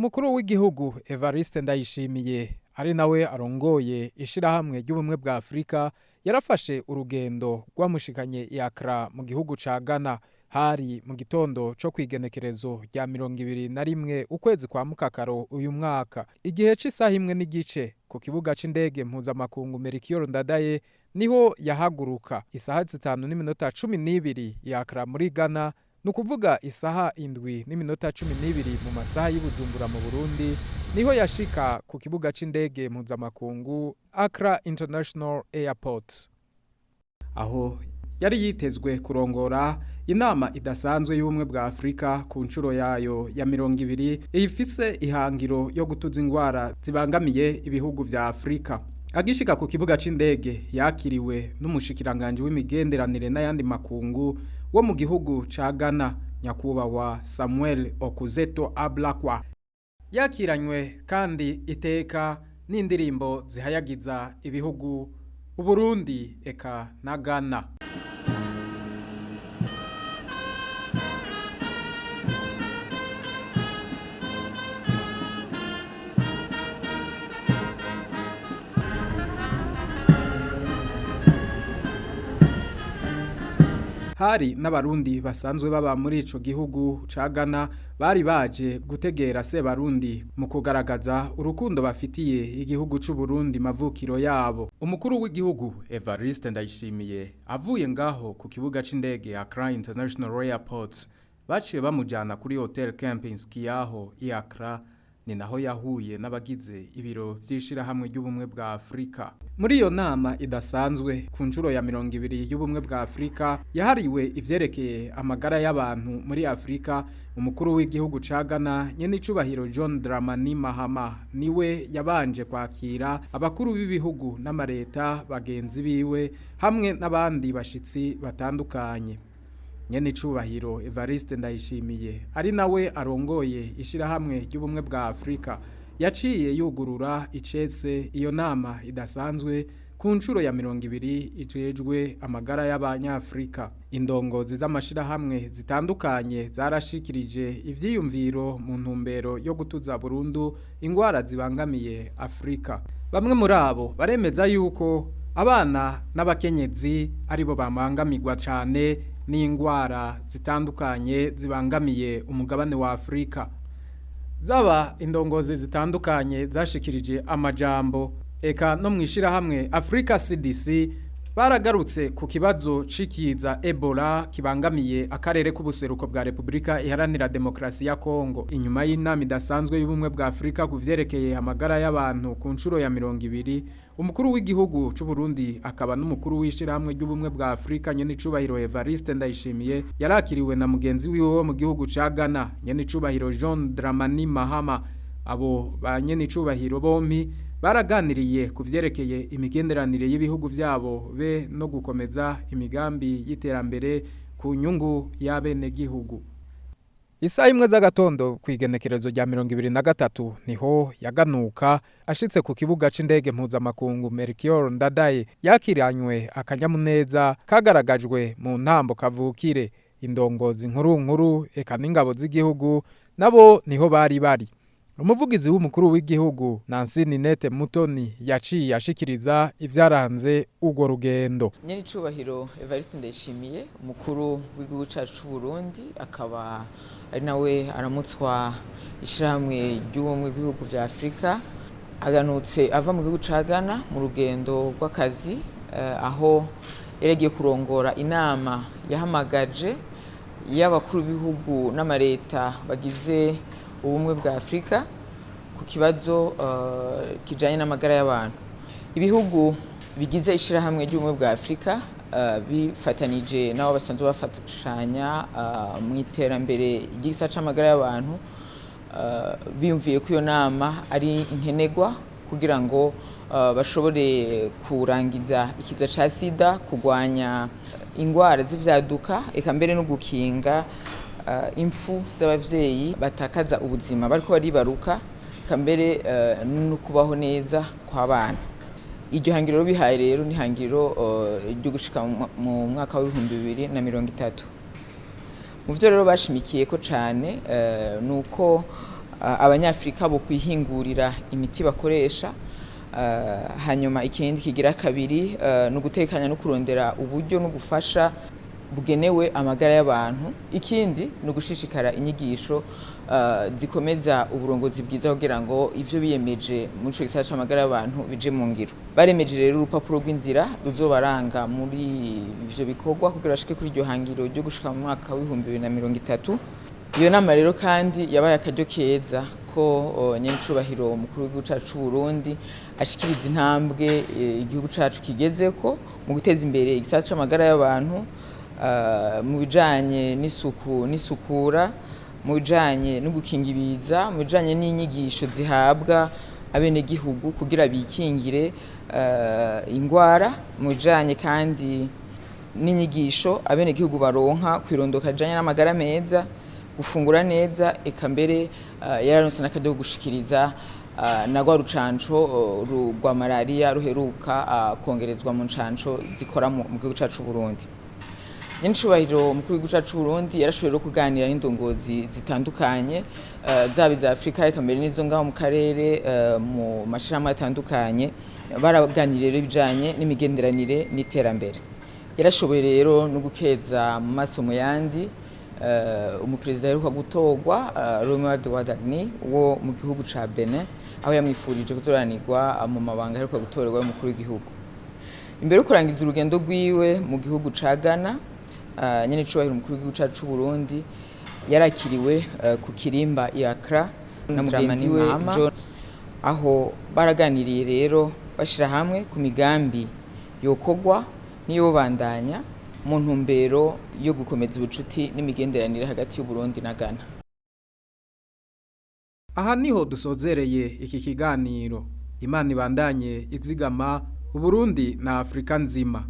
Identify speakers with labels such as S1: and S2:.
S1: Umukuru w'igihugu Evariste Ndayishimiye ari nawe arongoye ishirahamwe ry'ubumwe bwa Afrika yarafashe urugendo rwamushikanye i Accra mu gihugu ca Ghana hari mu gitondo co kwigenekerezo rya 21 ukwezi kwa Mukakaro uyu mwaka igihe c'isaha imwe n'igice ku kibuga c'indege mpuzamakungu Melchior Ndadaye niho yahaguruka isaha 5:12 i Accra muri Ghana nukuvuga isaha 7:12 mu masaha y'Ibujumbura mu Burundi niho yashika ku kibuga c'indege mpuzamakungu Accra International Airport aho yari yitezwe kurongora inama idasanzwe y'ubumwe bwa Afrika ku ncuro yayo ya 20 ifise ihangiro yo gutuza ingwara zibangamiye ibihugu vya Afrika. Agishika ku kibuga c'indege yakiriwe n'umushikiranganje w'imigenderanire n'ayandi makungu wo mu gihugu ca Ghana nyakubahwa Samuel Okuzeto Ablakwa. Yakiranywe kandi iteka n'indirimbo zihayagiza ibihugu Uburundi eka na Ghana. Hari n'abarundi basanzwe baba muri ico gihugu ca Ghana bari baje gutegera se barundi mu kugaragaza urukundo bafitiye igihugu c'u Burundi mavukiro yabo. Umukuru w'igihugu Evariste Ndayishimiye avuye ngaho ku kibuga c'indege Accra International Airport baciye bamujana kuri Hotel Kempinski yaho i Accra ni naho yahuye n'abagize ibiro vy'ishira hamwe ry'ubumwe bwa Afrika. Muri iyo nama idasanzwe ku ncuro ya 20 y'ubumwe bwa Afrika yahariwe ivyerekeye amagara y'abantu muri Afrika. Umukuru w'igihugu ca Ghana nyene icubahiro John Dramani Mahama niwe yabanje kwakira abakuru b'ibihugu n'amareta bagenzi biwe hamwe n'abandi bashitsi batandukanye. Nyene icubahiro Evariste Ndayishimiye ari nawe arongoye ishirahamwe ry'ubumwe bwa Afrika yaciye yugurura icese iyo nama idasanzwe ku ncuro ya 20 ijejwe amagara y'abanyafrika. Indongozi z'amashirahamwe zitandukanye zarashikirije ivyiyumviro mu ntumbero yo gutuza burundu ingwara zibangamiye Afrika. Bamwe muri abo baremeza yuko abana n'abakenyezi aribo bamangamirwa cyane n'ingwara zitandukanye zibangamiye umugabane wa Afrika. Zaba indongozi zitandukanye zashikirije amajambo eka no mwishira hamwe Africa CDC baragarutse ku kibazo cikiza Ebola kibangamiye akarere k'ubuseruko bwa Republika Iharanira Demokrasi ya Kongo. Inyuma y'inama idasanzwe y'ubumwe bwa Afrika kuvyerekeye amagara y'abantu ku ncuro ya 20 umukuru w'igihugu c'u Burundi akaba n'umukuru w'ishirahamwe ry'ubumwe bwa Afrika nyene icubahiro Evariste Ndayishimiye yarakiriwe na mugenzi wiwe wo mu gihugu ca Ghana nyene icubahiro John Dramani Mahama. Abo ba nyene icubahiro bompi baraganiriye kuvyerekeye imigenderanire y'ibihugu vyabo be no gukomeza imigambi y'iterambere ku nyungu y'abene gihugu. Isaha imwe z'agatondo kwigenekerezo rya 2023 niho yaganuka ashitse ku kibuga c'indege mpuzamakungu Melchior Ndadaye yakiranywe akanyamuneza kagaragajwe mu ntambo kavukire. Indongozi nkuru eka n'ingabo z'igihugu nabo niho bari. Umuvugizi w'umukuru w'igihugu Nancy Ninette Mutoni yaciye ashikiriza ivyaranze urwo rugendo.
S2: Nyene icubahiro Evariste Ndayishimiye umukuru w'igihugu cacu c'u Burundi akaba ari nawe aramutswa ishirahamwe ry'ubumwe bw'ibihugu vya Afrika aganutse ava mu gihugu ca Ghana mu rugendo rw'akazi aho yagiye kurongora inama yahamagaje y'abakuru b'ibihugu n'amareta bagize ubumwe bwa Afrika ku kibazo kijanye n'amagara y'abantu. Ibihugu bigize ishirahamwe ry'ubumwe bwa Afrika bifatanije nabo basanzwe bafashanya mu iterambere ry'igisa c'amagara y'abantu biyumviye ko iyo nama ari inkenegwa kugira ngo bashobore kurangiza ikiza ca sida, kugwanya ingwara z'ivyaduka eka mbere no gukinga impfu z'abavyeyi batakaza ubuzima bariko baribaruka kambere no kubaho neza kw'abana. Iryo hangiro bihaye rero ni hangiro ryo gushika mu mwaka wa 2030. Mu vyo rero bashimikiye ko cane nuko abanyafrika bo kwihingurira imiti bakoresha. Hanyuma ikindi kigira kabiri no gutekanya no kurondera uburyo no gufasha bugenewe amagara y'abantu. Ikindi no gushishikara inyigisho zikomeza uburongozi bwiza kugira ngo ivyo biyemeje muri ico gisata c'amagara y'abantu bije mu ngiro. Baremeje rero urupapuro rw'inzira ruzobaranga muri ivyo bikorwa kugira bashike kuri iryo hangiro ryo gushika mu mwaka w'2030. Iyo nama rero kandi yabaye akaryo keza ko nyencubahiro umukuru w'igihugu cacu c'u Burundi ashikiriza intambwe igihugu cacu kigezeko mu guteza imbere igisata c'amagara y'abantu mu bijanye n'isuku n'isukura, mu bijanye no gukinga ibiza, mu bijanye n'inyigisho zihabwa abenegihugu kugira bikingire ingwara, mu bijanye kandi n'inyigisho abenegihugu baronka kwirondoka rijanye n'amagara meza, gufungura neza, eka mbere yararonse n'akaryo ko gushikiriza na rwa rucanco rwa malaria ruheruka kongerezwa mu ncanco zikora mu gihugu cacu c'u Burundi. Nyencubahiro umukuru w'igihugu cacu c'u Burundi yarashoboye kuganira n'indongozi zitandukanye zaba iza Afrika eka mbere n'izo ngaho mu karere mu mashirahamwe atandukanye, baraganiriye rero ibijanye n'imigenderanire n'iterambere. Yarashoboye rero no gukeza mu maso mu yandi umuperezida aheruka gutorwa Romuald Wadagni wo mu gihugu ca Benin, aho yamwifurije kuzoranirwa mu mabanga aheruka gutorerwa y'umukuru w'igihugu. Imbere yo kurangiza urugendo rwiwe mu gihugu ca Ghana, nyenicubahiro umukuru w'igihugu cacu c'u Burundi yarakiriwe ku kirimba i Accra na mugenzi we John, aho baraganiriye rero bashira hamwe ku migambi yokorwa niyo bandanya mu ntumbero yo gukomeza ubucuti n'imigenderanire hagati y'u Burundi na Ghana.
S1: Aha niho dusozereye iki kiganiro. Imana ibandanye izigama Uburundi na Afrika nzima.